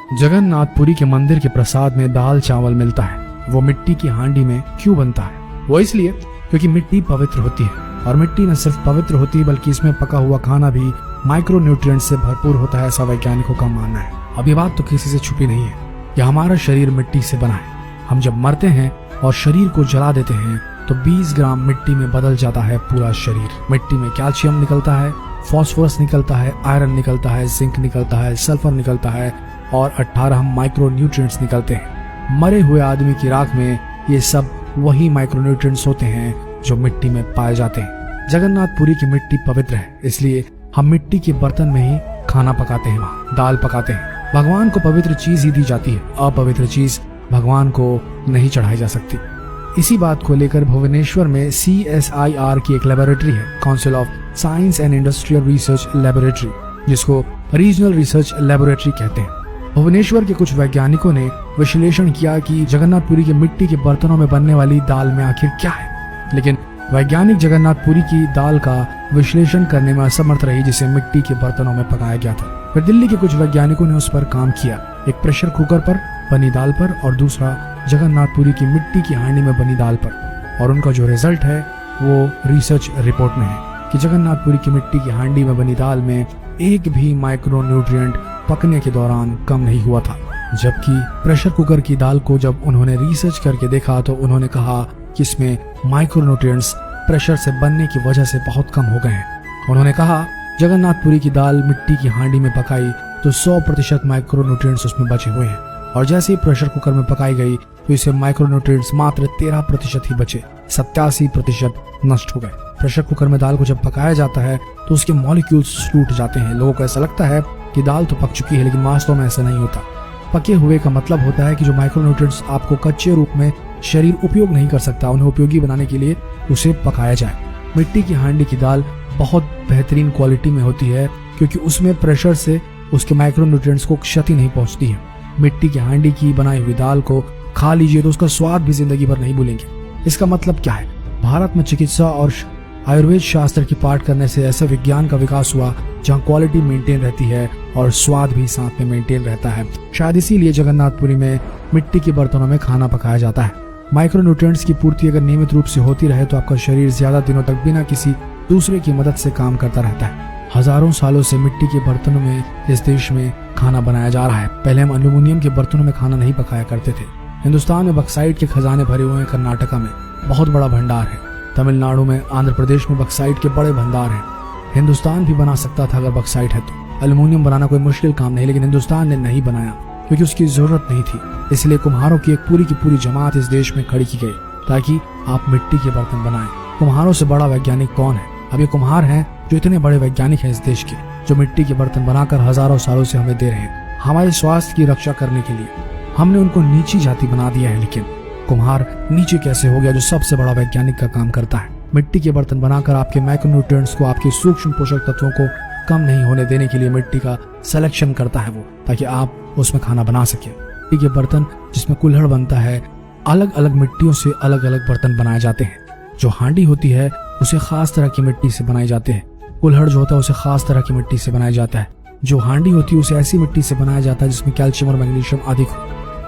जगन्नाथपुरी के मंदिर के प्रसाद में दाल चावल मिलता है, वो मिट्टी की हांडी में क्यों बनता है? वो इसलिए क्योंकि मिट्टी पवित्र होती है, और मिट्टी न सिर्फ पवित्र होती है बल्कि इसमें पका हुआ खाना भी माइक्रो न्यूट्रिएंट से भरपूर होता है, ऐसा वैज्ञानिकों का मानना है। अब ये बात तो किसी से छुपी नहीं है कि हमारा शरीर मिट्टी से बना है। हम जब मरते हैं और शरीर को जला देते हैं तो 20 ग्राम मिट्टी में बदल जाता है पूरा शरीर। मिट्टी में कैल्शियम निकलता है, फास्फोरस निकलता है, आयरन निकलता है, जिंक निकलता है, सल्फर निकलता है और 18 माइक्रो न्यूट्रिएंट्स निकलते हैं। मरे हुए आदमी की राख में ये सब वही माइक्रो न्यूट्रिएंट्स होते हैं जो मिट्टी में पाए जाते हैं। जगन्नाथपुरी की मिट्टी पवित्र है, इसलिए हम मिट्टी के बर्तन में ही खाना पकाते हैं, वहाँ दाल पकाते हैं। भगवान को पवित्र चीज ही दी जाती है, अपवित्र चीज भगवान को नहीं चढ़ाई जा सकती। इसी बात को लेकर भुवनेश्वर में CSIR की एक लेबोरेटरी है, council of science and industrial research laboratory, जिसको रीजनल रिसर्च लेबोरेटरी कहते हैं। भुवनेश्वर के कुछ वैज्ञानिकों ने विश्लेषण किया कि जगन्नाथपुरी के मिट्टी के बर्तनों में बनने वाली दाल में आखिर क्या है, लेकिन वैज्ञानिक जगन्नाथपुरी की दाल का विश्लेषण करने में असमर्थ रही, जिसे मिट्टी के बर्तनों में पकाया गया था। फिर दिल्ली के कुछ वैज्ञानिकों ने उस पर काम किया, एक प्रेशर कुकर पर बनी दाल पर और दूसरा जगन्नाथपुरी की मिट्टी की हांडी में बनी दाल पर, और उनका जो रिजल्ट है वो रिसर्च रिपोर्ट में है कि जगन्नाथपुरी की मिट्टी की हांडी में बनी दाल में एक भी माइक्रो न्यूट्रिएंट पकने के दौरान कम नहीं हुआ था। जबकि प्रेशर कुकर की दाल को जब उन्होंने रिसर्च करके देखा तो उन्होंने कहा कि इसमें माइक्रो न्यूट्रिएंट्स प्रेशर से बनने की वजह से बहुत कम हो गए हैं। उन्होंने कहा जगन्नाथपुरी की दाल मिट्टी की हांडी में पकाई तो 100% माइक्रो न्यूट्रिएंट्स उसमें बचे हुए हैं, और जैसे ही प्रेशर कुकर में पकाई गई तो इसे माइक्रो न्यूट्रिएंट्स मात्र 13% ही बचे, 87% नष्ट हो गए। प्रेशर कुकर में दाल को जब पकाया जाता है तो उसके मॉलिक्यूल्स टूट जाते हैं। लोगों को ऐसा लगता है कि दाल तो पक चुकी है, लेकिन वास्तव में ऐसा नहीं होता। पके हुए का मतलब होता है कि जो माइक्रो न्यूट्रिएंट्स आपको कच्चे रूप में शरीर उपयोग नहीं कर सकता, उन्हें उपयोगी बनाने के लिए उसे पकाया जाए। मिट्टी की हांडी की दाल बहुत बेहतरीन क्वालिटी में होती है क्योंकि उसमें प्रेशर से उसके माइक्रो न्यूट्रिएंट्स को क्षति नहीं पहुंचती है। मिट्टी की हांडी की बनाई हुई दाल को खा लीजिए तो उसका स्वाद भी जिंदगी भर नहीं भूलेंगे। इसका मतलब क्या है? भारत में चिकित्सा और आयुर्वेद शास्त्र की पाठ करने से ऐसे विज्ञान का विकास हुआ जहां क्वालिटी मेंटेन रहती है और स्वाद भी साथ में मेंटेन रहता है। शायद इसीलिए जगन्नाथपुरी में मिट्टी के बर्तनों में खाना पकाया जाता है। माइक्रो न्यूट्रिएंट्स की पूर्ति अगर नियमित रूप से होती रहे तो आपका शरीर ज्यादा दिनों तक बिना किसी दूसरे की मदद से काम करता रहता है। हजारों सालों से मिट्टी के बर्तनों में इस देश में खाना बनाया जा रहा है। पहले हम एल्यूमिनियम के बर्तनों में खाना नहीं पकाया करते थे। हिंदुस्तान में बक्साइट के खजाने भरे हुए हैं। कर्नाटका में बहुत बड़ा भंडार है। तमिलनाडु में, आंध्र प्रदेश में बक्साइट के बड़े भंडार हैं। हिंदुस्तान भी बना सकता था अगर बक्साइट है तो। एल्यूमिनियम बनाना कोई मुश्किल काम नहीं, लेकिन हिंदुस्तान ने नहीं बनाया क्योंकि उसकी जरूरत नहीं थी। इसलिए कुम्हारों की एक पूरी जमात इस देश में खड़ी की गई ताकि आप मिट्टी के बर्तन बनाएं। कुम्हारों से बड़ा वैज्ञानिक कौन है? अब ये कुम्हार हैं जो इतने बड़े वैज्ञानिक हैं इस देश के, जो मिट्टी के बर्तन बनाकर हजारों सालों से हमें दे रहे हैं हमारे स्वास्थ्य की रक्षा करने के लिए। हमने उनको नीची जाति बना दिया है, लेकिन कुम्हार नीचे कैसे हो गया जो सबसे बड़ा वैज्ञानिक का काम करता है? मिट्टी के बर्तन बनाकर आपके माइक्रोन्यूट्रिएंट्स को, आपके सूक्ष्म पोषक तत्वों को कम नहीं होने देने के लिए मिट्टी का सिलेक्शन करता है वो, ताकि आप उसमें खाना बना सके। मिट्टी के बर्तन जिसमें कुल्हड़ बनता है, अलग अलग मिट्टियों से अलग अलग बर्तन बनाए जाते हैं। जो हांडी होती है उसे खास तरह की मिट्टी से बनाए जाते हैं। कुल्हड़ जो होता है उसे खास तरह की मिट्टी से बनाया जाता है। जो हांडी होती है उसे ऐसी मिट्टी से बनाया जाता है जिसमें कैल्शियम और मैग्नीशियम अधिक हो,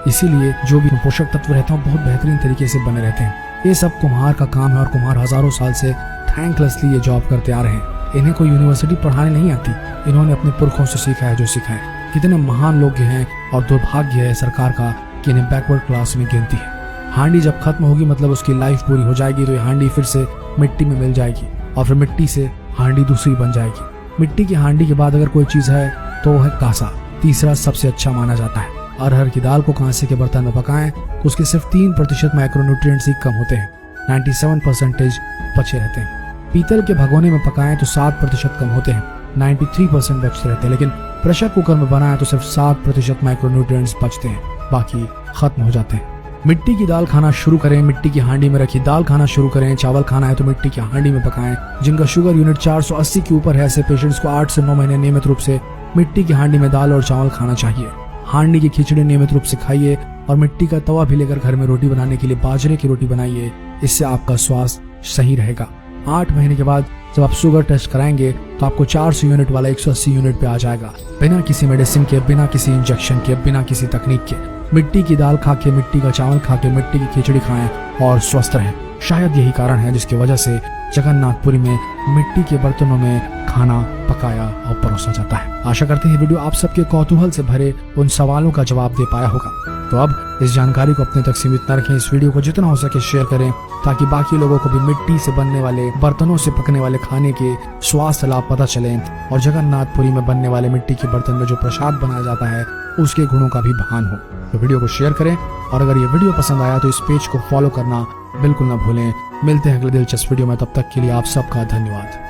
इसीलिए जो भी पोषक तत्व रहते हैं बहुत बेहतरीन तरीके से बने रहते हैं। ये सब कुम्हार का काम है और कुम्हार हजारों साल से थैंकलेसली ये जॉब करते आ रहे हैं। इन्हें कोई यूनिवर्सिटी पढ़ाने नहीं आती, इन्होंने अपने पुरखों से सीखा है जो सीखा है। कितने महान लोग हैं और दुर्भाग्य है सरकार का कि इन्हें बैकवर्ड क्लास में गिनती है। हांडी जब खत्म होगी मतलब उसकी लाइफ पूरी हो जाएगी, तो ये हांडी फिर से मिट्टी में मिल जाएगी और फिर मिट्टी से हांडी दूसरी बन जाएगी। मिट्टी की हांडी के बाद अगर कोई चीज है तो वो है कांसा। तीसरा सबसे अच्छा माना जाता है। अरहर की दाल को कांसे के बर्तन में पकाएं तो उसके सिर्फ 3% माइक्रोन्यूट्रिएंट्स ही कम होते हैं, 97% बचे रहते हैं। पीतल के भगोने में पकाएं तो 7% कम होते हैं, 93% बचते रहते हैं। लेकिन प्रेशर कुकर में बनाएं तो सिर्फ 7% माइक्रोन्यूट्रिएंट्स बचते हैं, बाकी खत्म हो जाते हैं। मिट्टी की दाल खाना शुरू करें, मिट्टी की हांडी में रखी दाल खाना शुरू करें। चावल खाना है तो मिट्टी की हांडी में पकाएं। जिनका शुगर यूनिट 480 के ऊपर है, ऐसे पेशेंट्स को 8 से 9 महीने नियमित रूप से मिट्टी की हांडी में दाल और चावल खाना चाहिए। हांडी की खिचड़ी नियमित रूप से खाइए और मिट्टी का तवा भी लेकर घर में रोटी बनाने के लिए बाजरे की रोटी बनाइए। इससे आपका स्वास्थ्य सही रहेगा। 8 महीने के बाद जब आप शुगर टेस्ट कराएंगे तो आपको 400 यूनिट वाला 180 यूनिट पे आ जाएगा, बिना किसी मेडिसिन के, बिना किसी इंजेक्शन के, बिना किसी तकनीक के। मिट्टी की दाल खा के, मिट्टी का चावल खा के, मिट्टी की खिचड़ी खाएं और स्वस्थ रहें। शायद यही कारण है जिसकी वजह से जगन्नाथपुरी में मिट्टी के बर्तनों में खाना पकाया और परोसा जाता है। आशा करते हैं वीडियो आप सबके कौतूहल से भरे उन सवालों का जवाब दे पाया होगा। तो अब इस जानकारी को अपने तक सीमित न रखें, इस वीडियो को जितना हो सके शेयर करें ताकि बाकी लोगों को भी मिट्टी से बनने वाले, बर्तनों से पकने वाले खाने के स्वास्थ्य लाभ पता चले और जगन्नाथपुरी में बनने वाले मिट्टी के बर्तन में जो प्रसाद बनाया जाता है उसके गुणों का भी भान हो। तो वीडियो को शेयर करें और अगर ये वीडियो पसंद आया तो इस पेज को फॉलो करना बिल्कुल ना भूलें। मिलते हैं अगले दिलचस्प वीडियो में, तब तक के लिए आप सबका धन्यवाद।